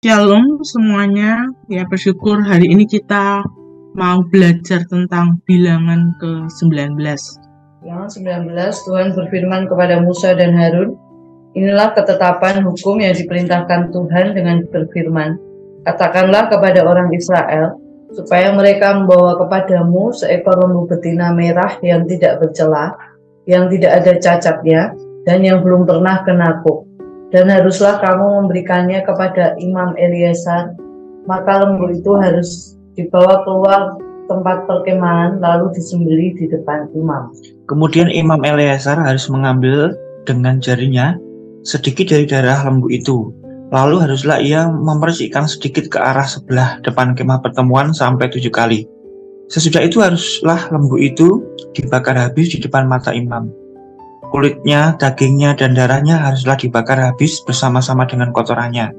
Shalom semuanya, ya bersyukur hari ini kita mau belajar tentang bilangan ke-19. Bilangan 19, Tuhan berfirman kepada Musa dan Harun, inilah ketetapan hukum yang diperintahkan Tuhan dengan berfirman, katakanlah kepada orang Israel, supaya mereka membawa kepadamu seekor lembu betina merah yang tidak bercela, yang tidak ada cacatnya, dan yang belum pernah kenakuk. Dan haruslah kamu memberikannya kepada Imam Eleazar, maka lembu itu harus dibawa keluar tempat perkemahan lalu disembelih di depan imam. Kemudian Imam Eleazar harus mengambil dengan jarinya sedikit dari darah lembu itu. Lalu haruslah ia memercikkan sedikit ke arah sebelah depan kemah pertemuan sampai 7 kali. Sesudah itu haruslah lembu itu dibakar habis di depan mata imam. Kulitnya, dagingnya, dan darahnya haruslah dibakar habis bersama-sama dengan kotorannya.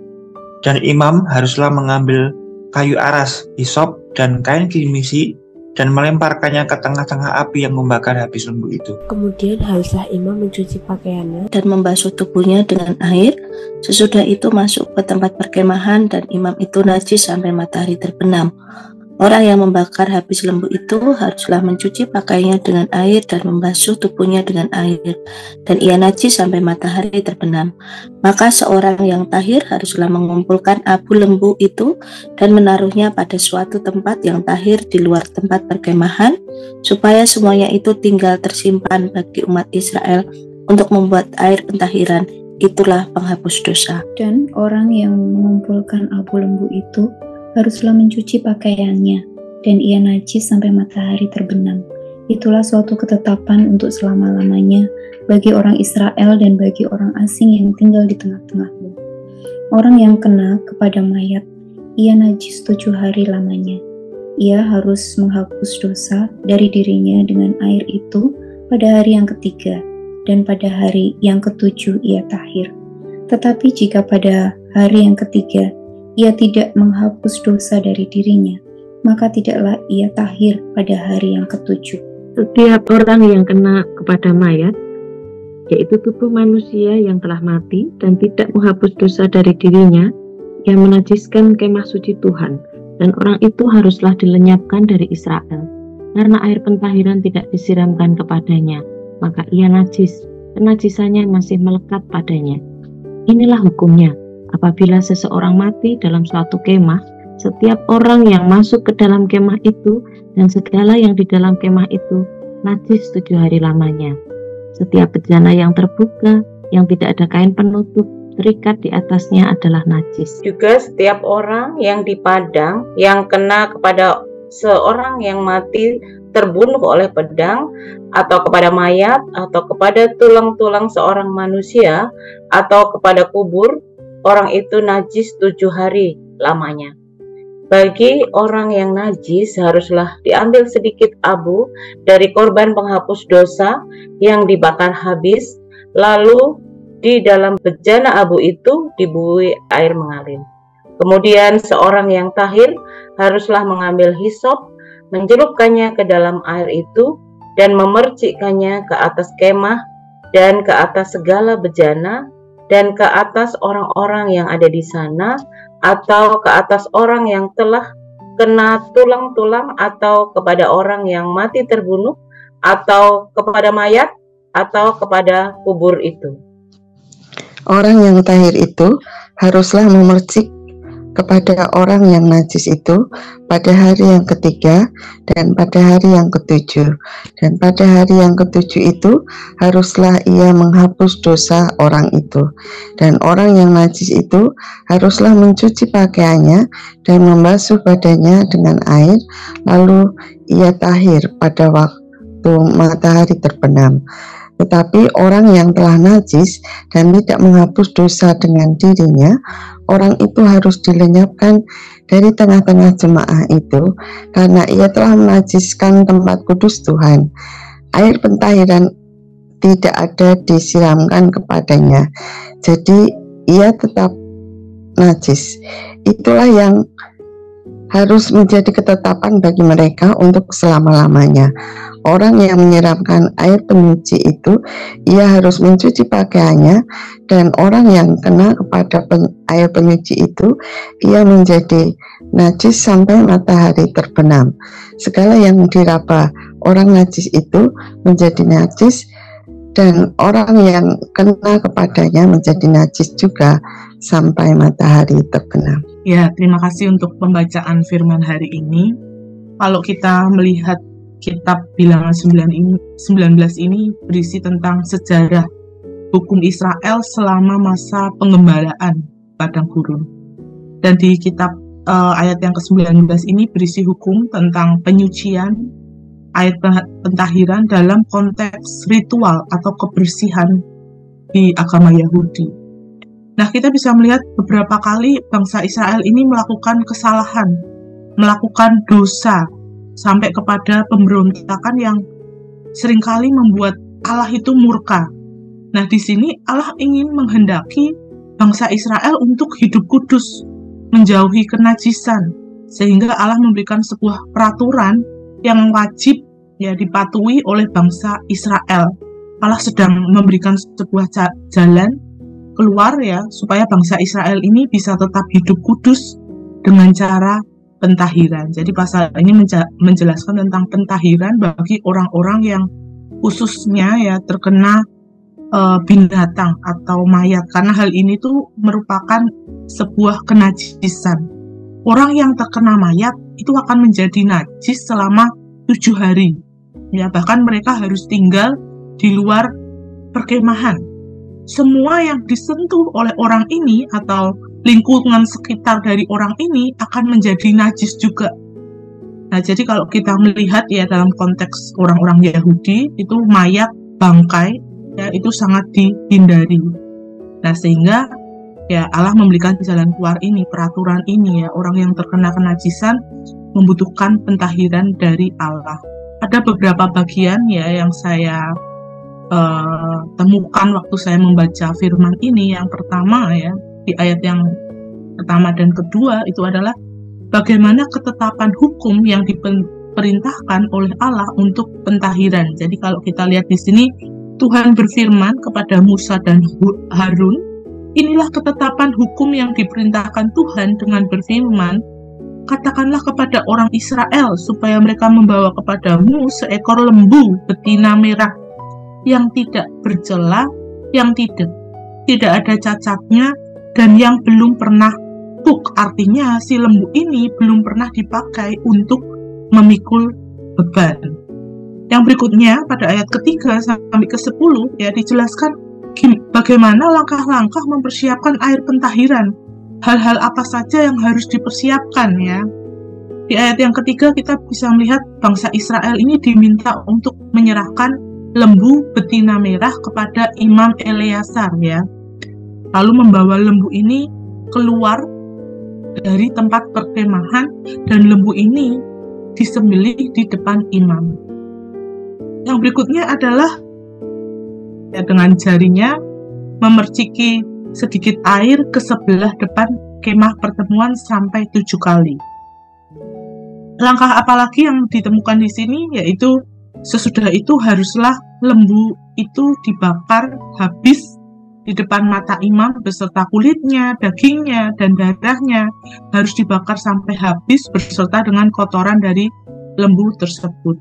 Dan imam haruslah mengambil kayu aras, hisop, dan kain kimisi dan melemparkannya ke tengah-tengah api yang membakar habis lembu itu. Kemudian haruslah imam mencuci pakaiannya dan membasuh tubuhnya dengan air. Sesudah itu masuk ke tempat perkemahan dan imam itu najis sampai matahari terbenam. Orang yang membakar habis lembu itu haruslah mencuci pakaiannya dengan air dan membasuh tubuhnya dengan air, dan ia najis sampai matahari terbenam. Maka seorang yang tahir haruslah mengumpulkan abu lembu itu dan menaruhnya pada suatu tempat yang tahir di luar tempat perkemahan, supaya semuanya itu tinggal tersimpan bagi umat Israel untuk membuat air pentahiran. Itulah penghapus dosa. Dan orang yang mengumpulkan abu lembu itu haruslah mencuci pakaiannya, dan ia najis sampai matahari terbenam. Itulah suatu ketetapan untuk selama-lamanya bagi orang Israel dan bagi orang asing yang tinggal di tengah-tengahmu. Orang yang kena kepada mayat, ia najis 7 hari lamanya. Ia harus menghapus dosa dari dirinya dengan air itu pada hari yang ketiga, dan pada hari yang ketujuh ia tahir. Tetapi jika pada hari yang ketiga ia tidak menghapus dosa dari dirinya, maka tidaklah ia tahir pada hari yang ketujuh. Setiap orang yang kena kepada mayat, yaitu tubuh manusia yang telah mati dan tidak menghapus dosa dari dirinya, ia menajiskan kemah suci Tuhan, dan orang itu haruslah dilenyapkan dari Israel, karena air pentahiran tidak disiramkan kepadanya, maka ia najis, kenajisannya masih melekat padanya. Inilah hukumnya. Apabila seseorang mati dalam suatu kemah, setiap orang yang masuk ke dalam kemah itu dan segala yang di dalam kemah itu najis 7 hari lamanya. Setiap bejana yang terbuka, yang tidak ada kain penutup terikat di atasnya adalah najis. Juga setiap orang yang di padang yang kena kepada seorang yang mati terbunuh oleh pedang, atau kepada mayat, atau kepada tulang-tulang seorang manusia, atau kepada kubur, orang itu najis 7 hari lamanya. Bagi orang yang najis haruslah diambil sedikit abu dari korban penghapus dosa yang dibakar habis, lalu di dalam bejana abu itu dibuih air mengalir. Kemudian seorang yang tahir haruslah mengambil hisop, mencelupkannya ke dalam air itu dan memercikkannya ke atas kemah dan ke atas segala bejana dan ke atas orang-orang yang ada di sana, atau ke atas orang yang telah kena tulang-tulang, atau kepada orang yang mati terbunuh, atau kepada mayat, atau kepada kubur itu. Orang yang tahir itu haruslah memercik kepada orang yang najis itu pada hari yang ketiga dan pada hari yang ketujuh. Dan pada hari yang ketujuh itu haruslah ia menghapus dosa orang itu. Dan orang yang najis itu haruslah mencuci pakaiannya dan membasuh badannya dengan air, lalu ia tahir pada waktu matahari terbenam. Tetapi orang yang telah najis dan tidak menghapus dosa dengan dirinya, orang itu harus dilenyapkan dari tengah-tengah jemaah itu, karena ia telah menajiskan tempat kudus Tuhan. Air pentahiran tidak ada disiramkan kepadanya, jadi ia tetap najis. Itulah yang harus menjadi ketetapan bagi mereka untuk selama-lamanya. Orang yang menyiramkan air penyuci itu, ia harus mencuci pakaiannya, dan orang yang kena kepada air penyuci itu, ia menjadi najis sampai matahari terbenam. Segala yang diraba orang najis itu menjadi najis, dan orang yang kena kepadanya menjadi najis juga sampai matahari terbenam. Ya, terima kasih untuk pembacaan firman hari ini. Kalau kita melihat kitab Bilangan 19 ini berisi tentang sejarah hukum Israel selama masa pengembalaan padang gurun. Dan di kitab ayat yang ke-19 ini berisi hukum tentang penyucian, air pentahiran dalam konteks ritual atau kebersihan di agama Yahudi. Nah, kita bisa melihat beberapa kali bangsa Israel ini melakukan kesalahan, melakukan dosa, sampai kepada pemberontakan yang seringkali membuat Allah itu murka. Nah, di sini Allah ingin menghendaki bangsa Israel untuk hidup kudus, menjauhi kenajisan, sehingga Allah memberikan sebuah peraturan yang wajib ya dipatuhi oleh bangsa Israel. Allah sedang memberikan sebuah jalan keluar ya, supaya bangsa Israel ini bisa tetap hidup kudus dengan cara pentahiran. Jadi pasal ini menjelaskan tentang pentahiran bagi orang-orang yang khususnya ya terkena binatang atau mayat, karena hal ini tuh merupakan sebuah kenajisan. Orang yang terkena mayat itu akan menjadi najis selama 7 hari. Ya, bahkan mereka harus tinggal di luar perkemahan. Semua yang disentuh oleh orang ini atau lingkungan sekitar dari orang ini akan menjadi najis juga. Nah, jadi kalau kita melihat ya dalam konteks orang-orang Yahudi, itu mayat, bangkai, ya itu sangat dihindari. Nah, sehingga ya Allah memberikan jalan keluar ini, peraturan ini ya, orang yang terkena kenajisan membutuhkan pentahiran dari Allah. Ada beberapa bagian ya yang saya temukan waktu saya membaca firman ini. Yang pertama ya, di ayat yang pertama dan kedua itu adalah bagaimana ketetapan hukum yang diperintahkan oleh Allah untuk pentahiran. Jadi kalau kita lihat di sini, Tuhan berfirman kepada Musa dan Harun, inilah ketetapan hukum yang diperintahkan Tuhan dengan berfirman, katakanlah kepada orang Israel supaya mereka membawa kepadamu seekor lembu betina merah yang tidak bercela, yang tidak ada cacatnya, dan yang belum pernah tuk. Artinya si lembu ini belum pernah dipakai untuk memikul beban. Yang berikutnya pada ayat ketiga sampai ke-10 ya dijelaskan bagaimana langkah-langkah mempersiapkan air pentahiran. Hal-hal apa saja yang harus dipersiapkan ya. Di ayat yang ketiga kita bisa melihat bangsa Israel ini diminta untuk menyerahkan lembu betina merah kepada Imam Eleazar ya. Lalu membawa lembu ini keluar dari tempat perkemahan dan lembu ini disembelih di depan imam. Yang berikutnya adalah ya, dengan jarinya memerciki sedikit air ke sebelah depan kemah pertemuan sampai 7 kali. Langkah apalagi yang ditemukan di sini, yaitu sesudah itu haruslah lembu itu dibakar habis di depan mata imam beserta kulitnya, dagingnya, dan darahnya harus dibakar sampai habis beserta dengan kotoran dari lembu tersebut.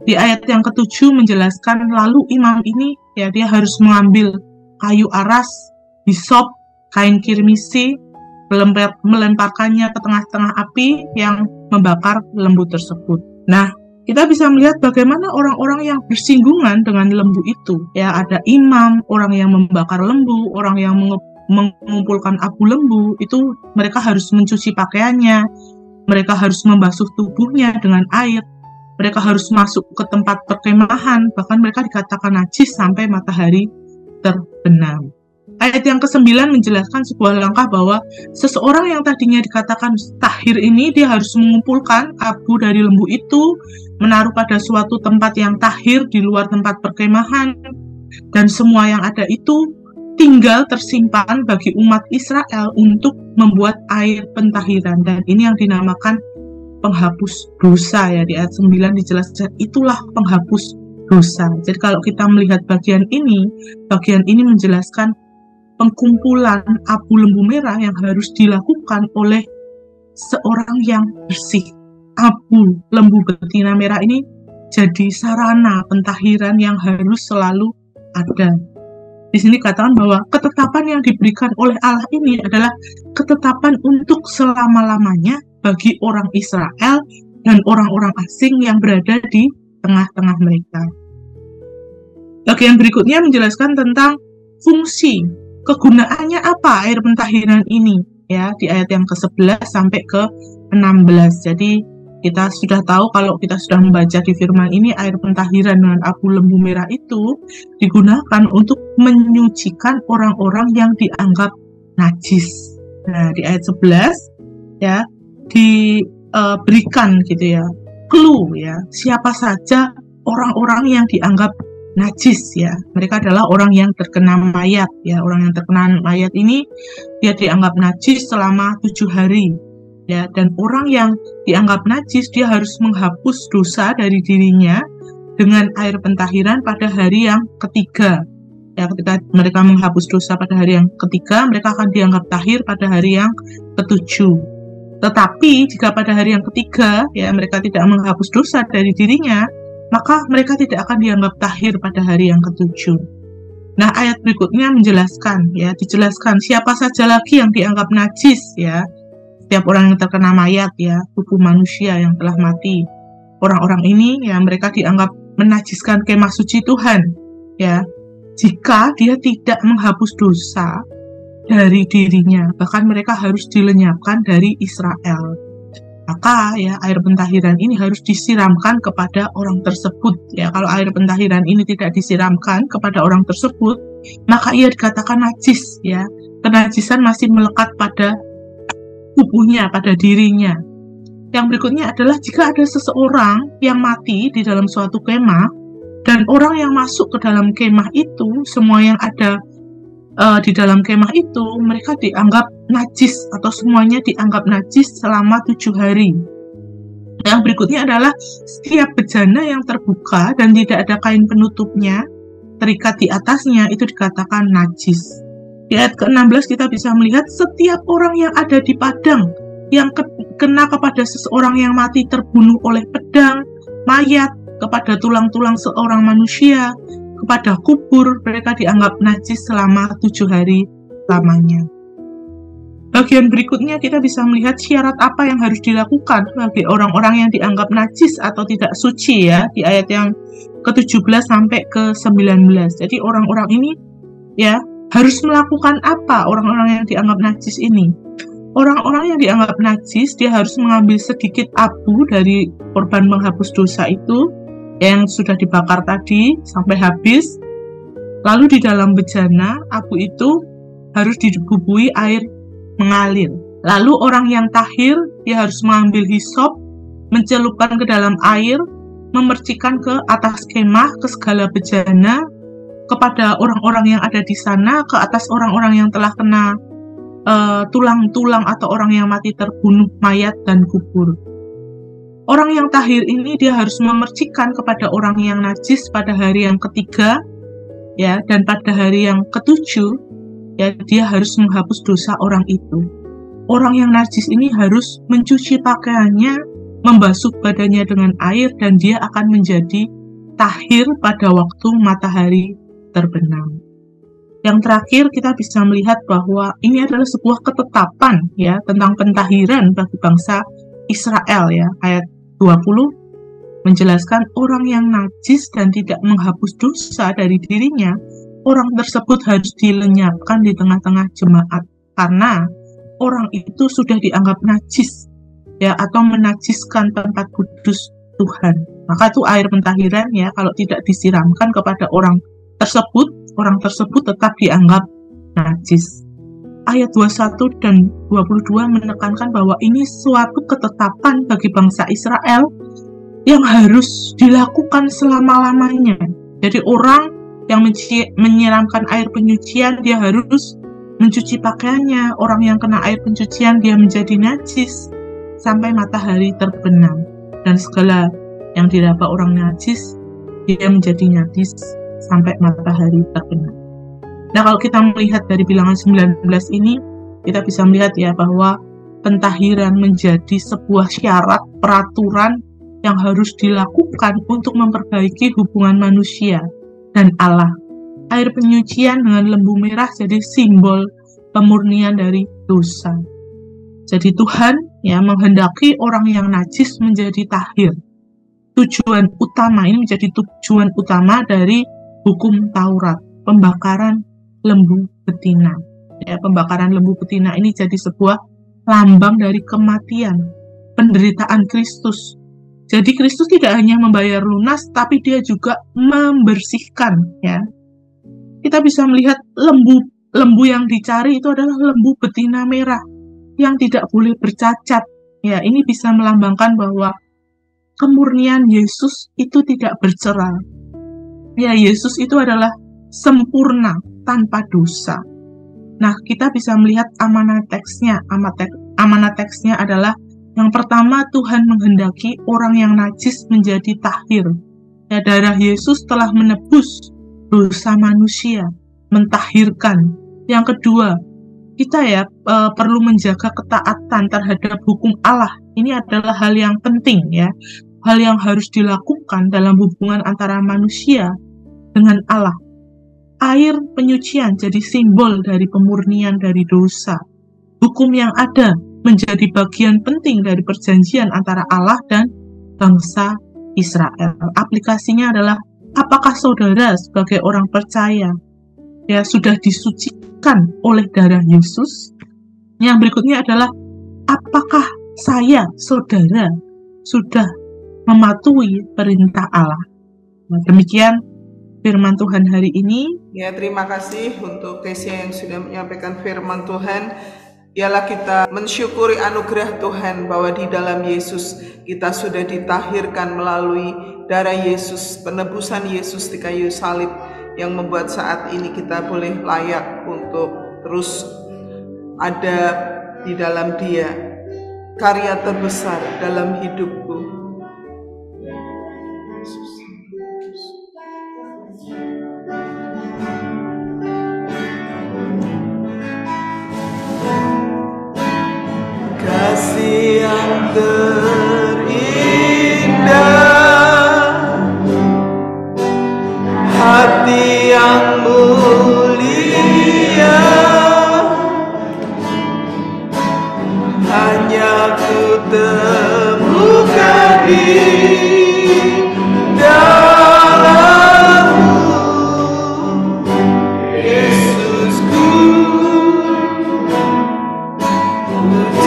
Di ayat yang ke-7 menjelaskan lalu imam ini ya dia harus mengambil kayu aras, hisop, kain kirmisi, melemparkannya ke tengah-tengah api yang membakar lembu tersebut. Nah, kita bisa melihat bagaimana orang-orang yang bersinggungan dengan lembu itu. Ya, ada imam, orang yang membakar lembu, orang yang mengumpulkan abu lembu, itu mereka harus mencuci pakaiannya, mereka harus membasuh tubuhnya dengan air, mereka harus masuk ke tempat perkemahan, bahkan mereka dikatakan najis sampai matahari terbenam. Ayat yang ke-9 menjelaskan sebuah langkah bahwa seseorang yang tadinya dikatakan tahir ini, dia harus mengumpulkan abu dari lembu itu, menaruh pada suatu tempat yang tahir di luar tempat perkemahan, dan semua yang ada itu tinggal tersimpan bagi umat Israel untuk membuat air pentahiran. Dan ini yang dinamakan penghapus dosa ya. Di ayat 9 dijelaskan itulah penghapus dosa. Jadi kalau kita melihat bagian ini menjelaskan pengkumpulan abu lembu merah yang harus dilakukan oleh seorang yang bersih. Abu lembu betina merah ini jadi sarana pentahiran yang harus selalu ada. Di sini katakan bahwa ketetapan yang diberikan oleh Allah ini adalah ketetapan untuk selama-lamanya bagi orang Israel dan orang-orang asing yang berada di tengah-tengah mereka. Bagian berikutnya menjelaskan tentang fungsi, kegunaannya apa air pentahiran ini ya, di ayat yang ke-11 sampai ke-16. Jadi kita sudah tahu, kalau kita sudah membaca di firman ini, air pentahiran dengan abu lembu merah itu digunakan untuk menyucikan orang-orang yang dianggap najis. Nah, di ayat 11 ya diberikan gitu ya clue ya, siapa saja orang-orang yang dianggap najis ya. Mereka adalah orang yang terkena mayat ya. Orang yang terkena mayat ini dia dianggap najis selama 7 hari. Ya, dan orang yang dianggap najis dia harus menghapus dosa dari dirinya dengan air pentahiran pada hari yang ketiga. Ya, ketika mereka menghapus dosa pada hari yang ketiga, mereka akan dianggap tahir pada hari yang ketujuh. Tetapi jika pada hari yang ketiga ya mereka tidak menghapus dosa dari dirinya, maka mereka tidak akan dianggap tahir pada hari yang ketujuh. Nah, ayat berikutnya dijelaskan siapa saja lagi yang dianggap najis ya. Setiap orang yang terkena mayat ya, tubuh manusia yang telah mati. Orang-orang ini ya mereka dianggap menajiskan kemah suci Tuhan ya. Jika dia tidak menghapus dosa dari dirinya, bahkan mereka harus dilenyapkan dari Israel. Maka ya air pentahiran ini harus disiramkan kepada orang tersebut ya. Kalau air pentahiran ini tidak disiramkan kepada orang tersebut, maka ia dikatakan najis ya. Kenajisan masih melekat pada tubuhnya, pada dirinya. Yang berikutnya adalah jika ada seseorang yang mati di dalam suatu kemah dan orang yang masuk ke dalam kemah itu, semua yang ada di dalam kemah itu mereka dianggap najis atau semuanya dianggap najis selama 7 hari. Yang berikutnya adalah setiap bejana yang terbuka dan tidak ada kain penutupnya terikat di atasnya itu dikatakan najis. Di ayat ke-16 kita bisa melihat setiap orang yang ada di padang yang kena kepada seseorang yang mati terbunuh oleh pedang, mayat, kepada tulang-tulang seorang manusia, kepada kubur, mereka dianggap najis selama 7 hari lamanya. Bagian berikutnya kita bisa melihat syarat apa yang harus dilakukan bagi orang-orang yang dianggap najis atau tidak suci ya, di ayat yang ke-17 sampai ke-19. Jadi orang-orang ini ya harus melakukan apa orang-orang yang dianggap najis ini? Orang-orang yang dianggap najis, dia harus mengambil sedikit abu dari korban menghapus dosa itu yang sudah dibakar tadi sampai habis. Lalu di dalam bejana, abu itu harus dibubui air mengalir. Lalu orang yang tahir, dia harus mengambil hisop, mencelupkan ke dalam air, memercikan ke atas kemah, ke segala bejana, kepada orang-orang yang ada di sana, ke atas orang-orang yang telah kena tulang-tulang atau orang yang mati terbunuh, mayat dan kubur. Orang yang tahir ini dia harus memercikan kepada orang yang najis pada hari yang ketiga ya, dan pada hari yang ketujuh ya dia harus menghapus dosa orang itu. Orang yang najis ini harus mencuci pakaiannya, membasuh badannya dengan air, dan dia akan menjadi tahir pada waktu matahari terbenam. Yang terakhir kita bisa melihat bahwa ini adalah sebuah ketetapan ya tentang pentahiran bagi bangsa Israel ya. Ayat 20 menjelaskan orang yang najis dan tidak menghapus dosa dari dirinya, orang tersebut harus dilenyapkan di tengah-tengah jemaat karena orang itu sudah dianggap najis ya, atau menajiskan tempat kudus Tuhan. Maka itu air pentahiran ya, kalau tidak disiramkan kepada orang tersebut tetap dianggap najis. Ayat 21 dan 22 menekankan bahwa ini suatu ketetapan bagi bangsa Israel yang harus dilakukan selama-lamanya. Jadi orang yang menyiramkan air penyucian, dia harus mencuci pakaiannya. Orang yang kena air pencucian, dia menjadi najis. sampai matahari terbenam, dan segala yang diraba orang najis, dia menjadi najis sampai matahari terbenam. Nah, kalau kita melihat dari bilangan 19 ini, kita bisa melihat ya bahwa pentahiran menjadi sebuah syarat peraturan yang harus dilakukan untuk memperbaiki hubungan manusia dan Allah. Air penyucian dengan lembu merah jadi simbol pemurnian dari dosa. Jadi Tuhan ya menghendaki orang yang najis menjadi tahir. Tujuan utama ini menjadi tujuan utama dari hukum Taurat, pembakaran lembu betina. Ya, pembakaran lembu betina ini jadi sebuah lambang dari kematian, penderitaan Kristus. Jadi Kristus tidak hanya membayar lunas, tapi dia juga membersihkan. Ya, kita bisa melihat lembu yang dicari itu adalah lembu betina merah yang tidak boleh bercacat. Ya, ini bisa melambangkan bahwa kemurnian Yesus itu tidak bercerai. Ya, Yesus itu adalah sempurna tanpa dosa. Nah, kita bisa melihat amanat teksnya. Amanat teksnya adalah yang pertama, Tuhan menghendaki orang yang najis menjadi tahir. Ya, darah Yesus telah menebus dosa manusia, mentahirkan. Yang kedua, kita ya perlu menjaga ketaatan terhadap hukum Allah. Ini adalah hal yang penting ya. Hal yang harus dilakukan dalam hubungan antara manusia dengan Allah. Air penyucian jadi simbol dari pemurnian dari dosa. Hukum yang ada menjadi bagian penting dari perjanjian antara Allah dan bangsa Israel. Aplikasinya adalah, apakah saudara sebagai orang percaya ya sudah disucikan oleh darah Yesus? Yang berikutnya adalah, apakah saya, saudara, sudah mematuhi perintah Allah? Nah, demikian firman Tuhan hari ini. Ya, terima kasih untuk Kesia yang sudah menyampaikan firman Tuhan. Ialah kita mensyukuri anugerah Tuhan bahwa di dalam Yesus kita sudah ditahirkan melalui darah Yesus, penebusan Yesus di kayu salib yang membuat saat ini kita boleh layak untuk terus ada di dalam Dia. Karya terbesar dalam hidupku. Kasih yang terindah, hati yang mulia, hanya ku temukan di dalam-Mu, Yesusku.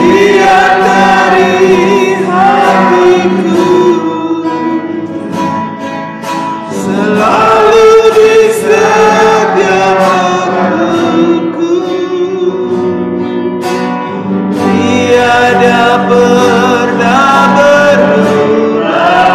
Dia dari hatiku, selalu di setiap waktuku. Tiada pernah berulang.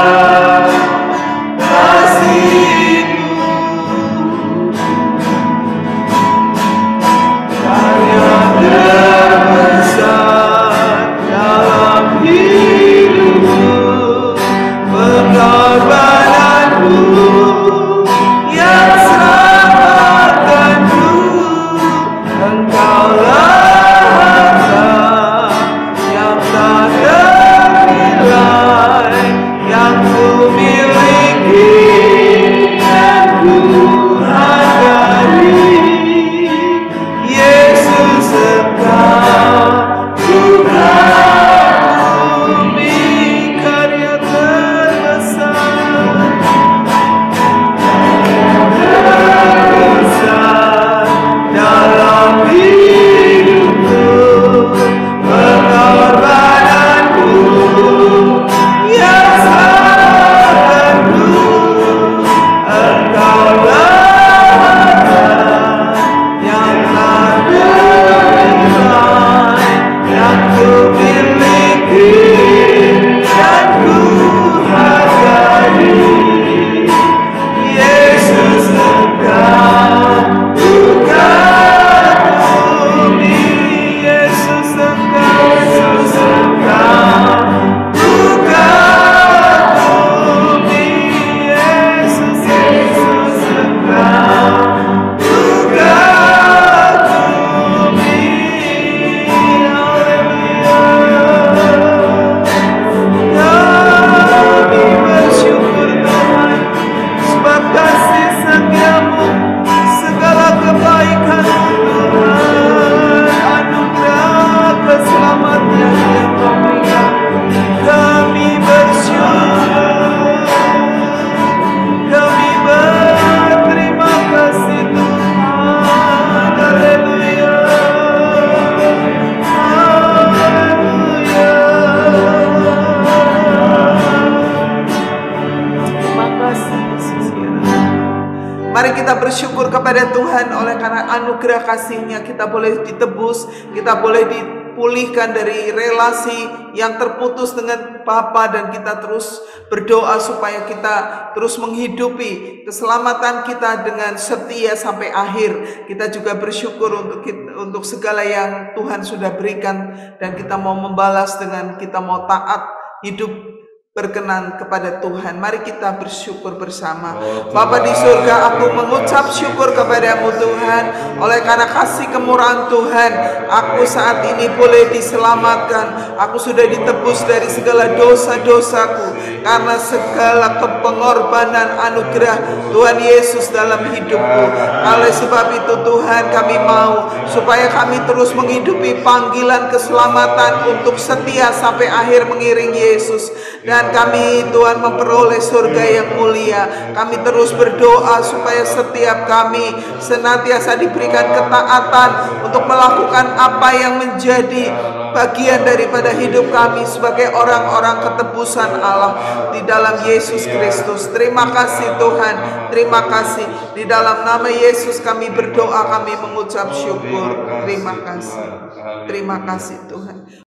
kepada Tuhan, oleh karena anugerah kasih-Nya kita boleh ditebus, kita boleh dipulihkan dari relasi yang terputus dengan Bapa, dan kita terus berdoa supaya kita terus menghidupi keselamatan kita dengan setia sampai akhir. Kita juga bersyukur untuk segala yang Tuhan sudah berikan, dan kita mau membalas dengan kita mau taat hidup berkenan kepada Tuhan. Mari kita bersyukur bersama. Bapa di surga, aku mengucap syukur kepadamu Tuhan, oleh karena kasih kemurahan Tuhan, aku saat ini boleh diselamatkan. Aku sudah ditebus dari segala dosa-dosaku karena segala kepengorbanan anugerah Tuhan Yesus dalam hidupku. Oleh sebab itu Tuhan, kami mau supaya kami terus menghidupi panggilan keselamatan untuk setia sampai akhir mengiring Yesus. Dan kami Tuhan memperoleh surga yang mulia. Kami terus berdoa supaya setiap kami senantiasa diberikan ketaatan untuk melakukan apa yang menjadi bagian daripada hidup kami sebagai orang-orang ketebusan Allah di dalam Yesus Kristus. Terima kasih Tuhan, terima kasih. Di dalam nama Yesus kami berdoa, kami mengucap syukur. Terima kasih Tuhan.